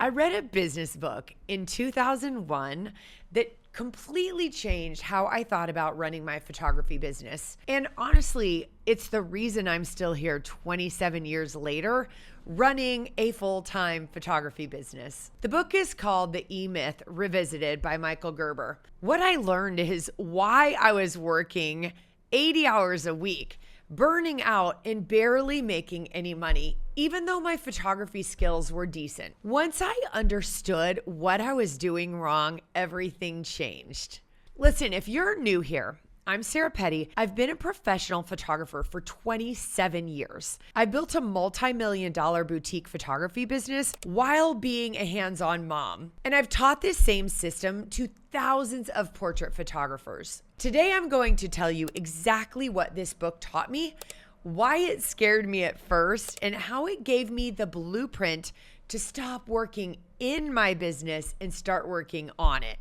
I read a business book in 2001 that completely changed how I thought about running my photography business. And honestly, it's the reason I'm still here 27 years later, running a full-time photography business. The book is called The E-Myth Revisited by Michael Gerber. What I learned is why I was working 80 hours a week, burning out and barely making any money, even though my photography skills were decent. Once I understood what I was doing wrong, everything changed. Listen, if you're new here, I'm Sarah Petty. I've been a professional photographer for 27 years. I built a multi-million-dollar boutique photography business while being a hands-on mom. And I've taught this same system to thousands of portrait photographers. Today, I'm going to tell you exactly what this book taught me, why it scared me at first, and how it gave me the blueprint to stop working in my business and start working on it.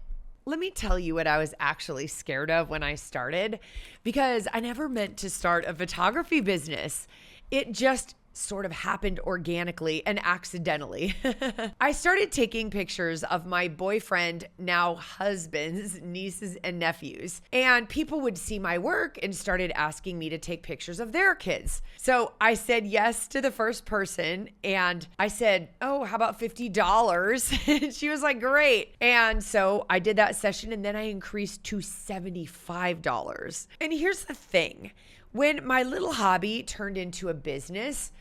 Let me tell you what I was actually scared of when I started, because I never meant to start a photography business. It just sort of happened organically and accidentally. I started taking pictures of my boyfriend, now husband's nieces and nephews, and people would see my work and started asking me to take pictures of their kids. So I said yes to the first person, and I said, oh, how about $50? And she was like, great. And so I did that session, and then I increased to $75. And here's the thing. When my little hobby turned into a business,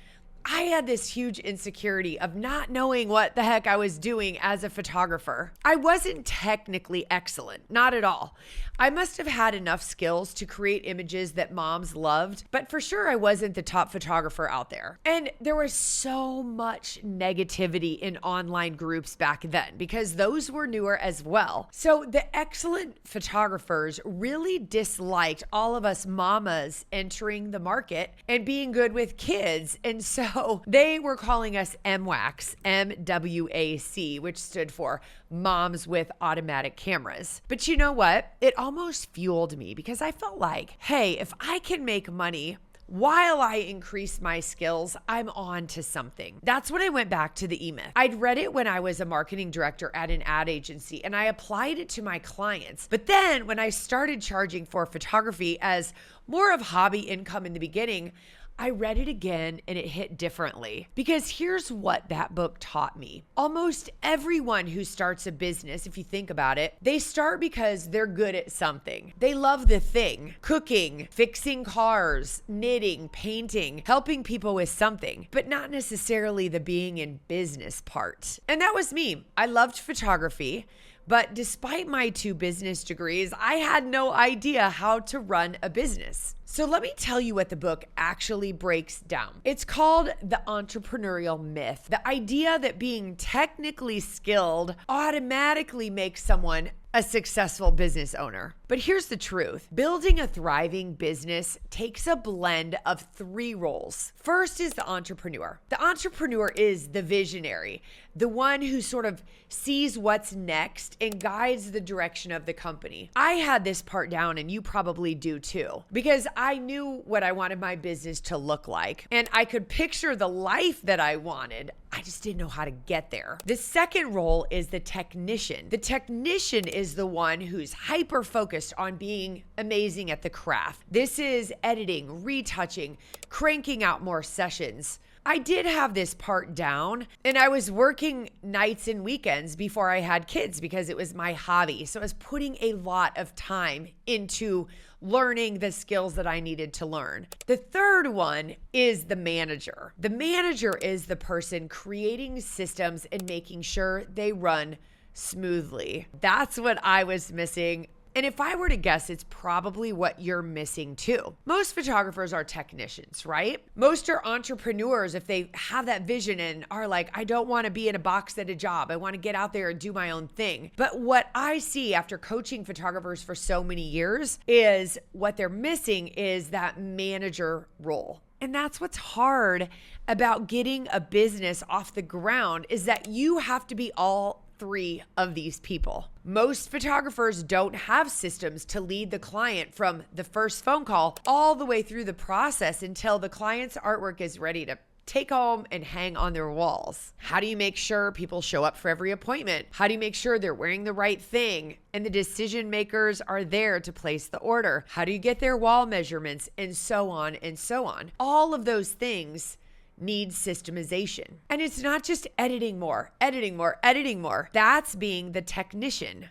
I had this huge insecurity of not knowing what the heck I was doing as a photographer. I wasn't technically excellent, not at all. I must have had enough skills to create images that moms loved, but for sure I wasn't the top photographer out there. And there was so much negativity in online groups back then because those were newer as well. So the excellent photographers really disliked all of us mamas entering the market and being good with kids. And so they were calling us MWAC, MWAC, which stood for Moms with Automatic Cameras. But you know what? It almost fueled me because I felt like, hey, if I can make money while I increase my skills, I'm on to something. That's when I went back to the E-Myth. I'd read it when I was a marketing director at an ad agency, and I applied it to my clients. But then when I started charging for photography as more of hobby income in the beginning, I read it again and it hit differently, because here's what that book taught me. Almost everyone who starts a business, if you think about it, they start because they're good at something. They love the thing: cooking, fixing cars, knitting, painting, helping people with something, but not necessarily the being in business part. And that was me. I loved photography, but despite my 2 business degrees, I had no idea how to run a business. So let me tell you what the book actually breaks down. It's called The Entrepreneurial Myth, the idea that being technically skilled automatically makes someone a successful business owner. But here's the truth. Building a thriving business takes a blend of 3 roles. First is the entrepreneur. The entrepreneur is the visionary, the one who sort of sees what's next and guides the direction of the company. I had this part down, and you probably do too, because I knew what I wanted my business to look like, and I could picture the life that I wanted. I just didn't know how to get there. The second role is the technician. The technician is the one who's hyper focused on being amazing at the craft. This is editing, retouching, cranking out more sessions. I did have this part down, and I was working nights and weekends before I had kids because it was my hobby. So I was putting a lot of time into learning the skills that I needed to learn. The third one is the manager. The manager is the person creating systems and making sure they run smoothly. That's what I was missing. And if I were to guess, it's probably what you're missing too. Most photographers are technicians, right? Most are entrepreneurs if they have that vision and are like, I don't want to be in a box at a job. I want to get out there and do my own thing. But what I see after coaching photographers for so many years is what they're missing is that manager role. And that's what's hard about getting a business off the ground, is that you have to be all 3 of these people. Most photographers don't have systems to lead the client from the first phone call all the way through the process until the client's artwork is ready to take home and hang on their walls? How do you make sure people show up for every appointment? How do you make sure they're wearing the right thing and the decision makers are there to place the order? How do you get their wall measurements, and so on and so on? All of those things need systemization. And it's not just editing more. That's being the technician.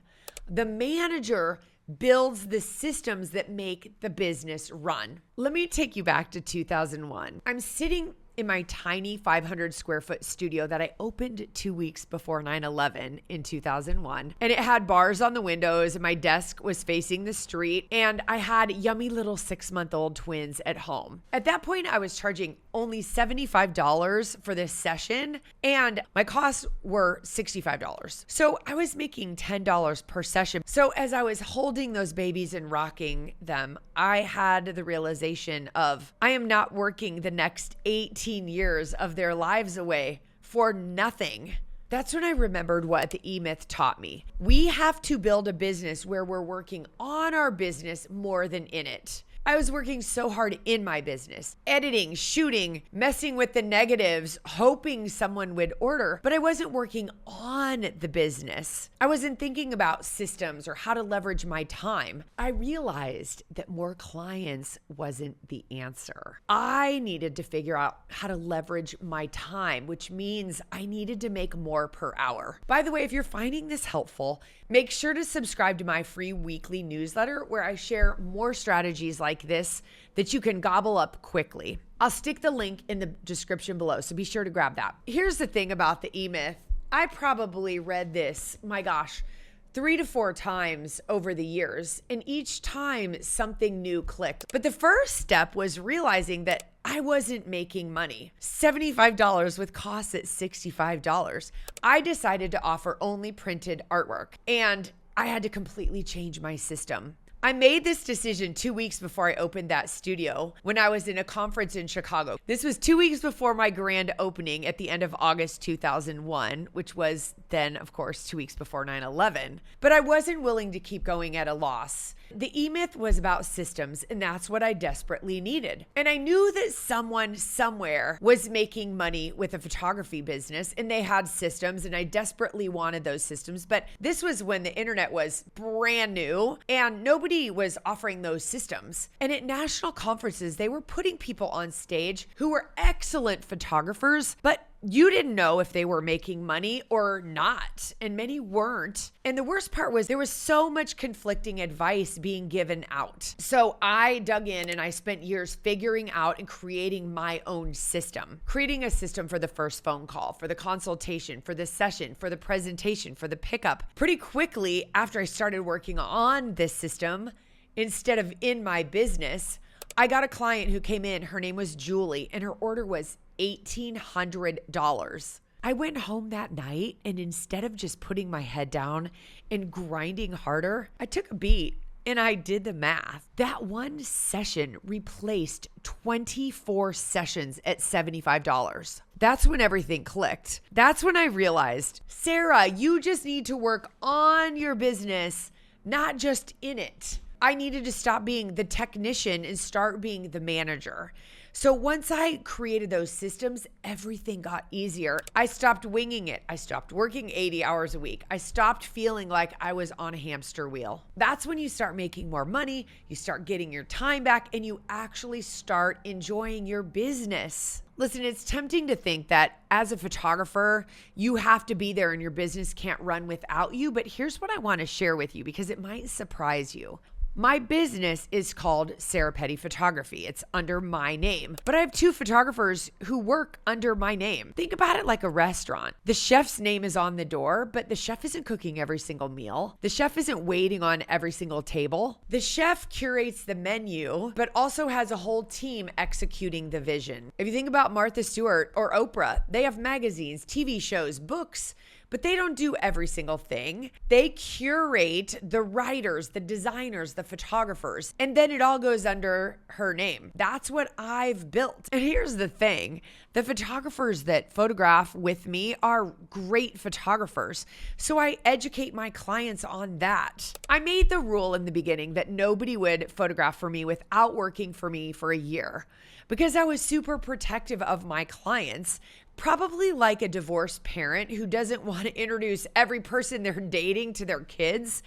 The manager builds the systems that make the business run. Let me take you back to 2001. I'm sitting in my tiny 500 square foot studio that I opened 2 weeks before 9/11 in 2001. And it had bars on the windows, and my desk was facing the street, and I had yummy little 6-month-old twins at home. At that point, I was charging only $75 for this session, and my costs were $65. So I was making $10 per session. So as I was holding those babies and rocking them, I had the realization of, I am not working the next 18 years of their lives away for nothing. That's when I remembered what the E-Myth taught me. We have to build a business where we're working on our business more than in it. I was working so hard in my business, editing, shooting, messing with the negatives, hoping someone would order, but I wasn't working on the business. I wasn't thinking about systems or how to leverage my time. I realized that more clients wasn't the answer. I needed to figure out how to leverage my time, which means I needed to make more per hour. By the way, if you're finding this helpful, make sure to subscribe to my free weekly newsletter where I share more strategies like this that you can gobble up quickly. I'll stick the link in the description below, so be sure to grab that. Here's the thing about the E-Myth. I probably read this, 3 to 4 times over the years, and each time something new clicked. But the first step was realizing that I wasn't making money. $75 with costs at $65. I decided to offer only printed artwork, and I had to completely change my system. I made this decision 2 weeks before I opened that studio when I was in a conference in Chicago. This was 2 weeks before my grand opening at the end of August 2001, which was then, of course, 2 weeks before 9/11. But I wasn't willing to keep going at a loss. The E-Myth was about systems, and that's what I desperately needed. And I knew that someone somewhere was making money with a photography business, and they had systems, and I desperately wanted those systems. But this was when the internet was brand new, and nobody was offering those systems. And at national conferences, they were putting people on stage who were excellent photographers, but you didn't know if they were making money or not, and many weren't. And the worst part was there was so much conflicting advice being given out. So I dug in and I spent years figuring out and creating my own system, creating a system for the first phone call, for the consultation, for the session, for the presentation, for the pickup. Pretty quickly after I started working on this system, instead of in my business, I got a client who came in. Her name was Julie, and her order was $1,800. I went home that night, and instead of just putting my head down and grinding harder, I took a beat and I did the math. That one session replaced 24 sessions at $75. That's when everything clicked. That's when I realized, Sarah, you just need to work on your business, not just in it. I needed to stop being the technician and start being the manager. So once I created those systems, everything got easier. I stopped winging it. I stopped working 80 hours a week. I stopped feeling like I was on a hamster wheel. That's when you start making more money, you start getting your time back, and you actually start enjoying your business. Listen, it's tempting to think that as a photographer, you have to be there and your business can't run without you. But here's what I want to share with you because it might surprise you. My business is called Sarah Petty Photography. It's under my name, but I have 2 photographers who work under my name. Think about it like a restaurant. The chef's name is on the door, but the chef isn't cooking every single meal. The chef isn't waiting on every single table. The chef curates the menu, but also has a whole team executing the vision. If you think about Martha Stewart or Oprah, they have magazines, TV shows, books, but they don't do every single thing. They curate the writers, the designers, the photographers, and then it all goes under her name. That's what I've built. And here's the thing. The photographers that photograph with me are great photographers, so I educate my clients on that. I made the rule in the beginning that nobody would photograph for me without working for me for a year because I was super protective of my clients, probably like a divorced parent who doesn't want to introduce every person they're dating to their kids.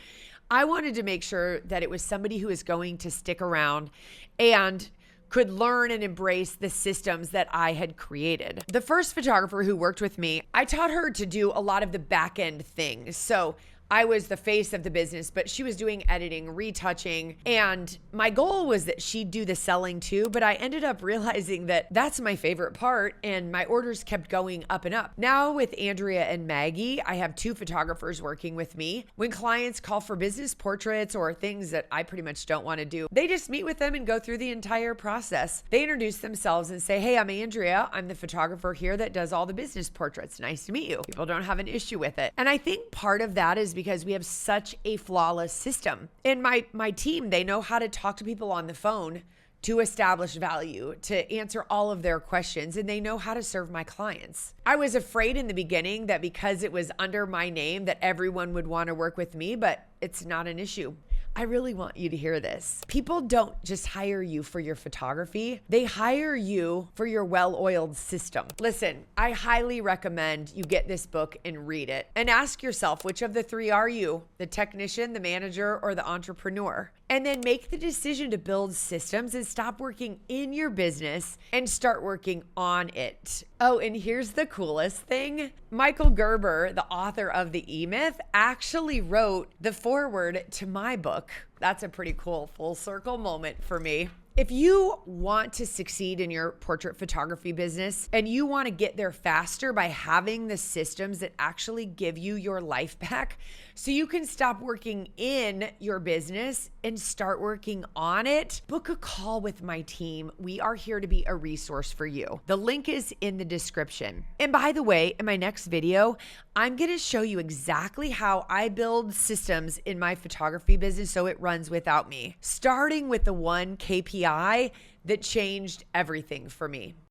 I wanted to make sure that it was somebody who is going to stick around and could learn and embrace the systems that I had created. The first photographer who worked with me, I taught her to do a lot of the back end things. So I was the face of the business, but she was doing editing, retouching, and my goal was that she'd do the selling too, but I ended up realizing that that's my favorite part, and my orders kept going up and up. Now with Andrea and Maggie, I have 2 photographers working with me. When clients call for business portraits or things that I pretty much don't want to do, they just meet with them and go through the entire process. They introduce themselves and say, hey, I'm Andrea. I'm the photographer here that does all the business portraits. Nice to meet you. People don't have an issue with it. And I think part of that is because we have such a flawless system. And my team, they know how to talk to people on the phone to establish value, to answer all of their questions, and they know how to serve my clients. I was afraid in the beginning that because it was under my name that everyone would want to work with me, but it's not an issue. I really want you to hear this. People don't just hire you for your photography. They hire you for your well-oiled system. Listen, I highly recommend you get this book and read it and ask yourself, which of the 3 are you? The technician, the manager, or the entrepreneur? And then make the decision to build systems and stop working in your business and start working on it. Oh, and here's the coolest thing. Michael Gerber, the author of The E-Myth, actually wrote the foreword to my book. That's a pretty cool full circle moment for me. If you want to succeed in your portrait photography business and you want to get there faster by having the systems that actually give you your life back so you can stop working in your business and start working on it, book a call with my team. We are here to be a resource for you. The link is in the description. And by the way, in my next video, I'm going to show you exactly how I build systems in my photography business so it runs without me, starting with the one KPI that changed everything for me.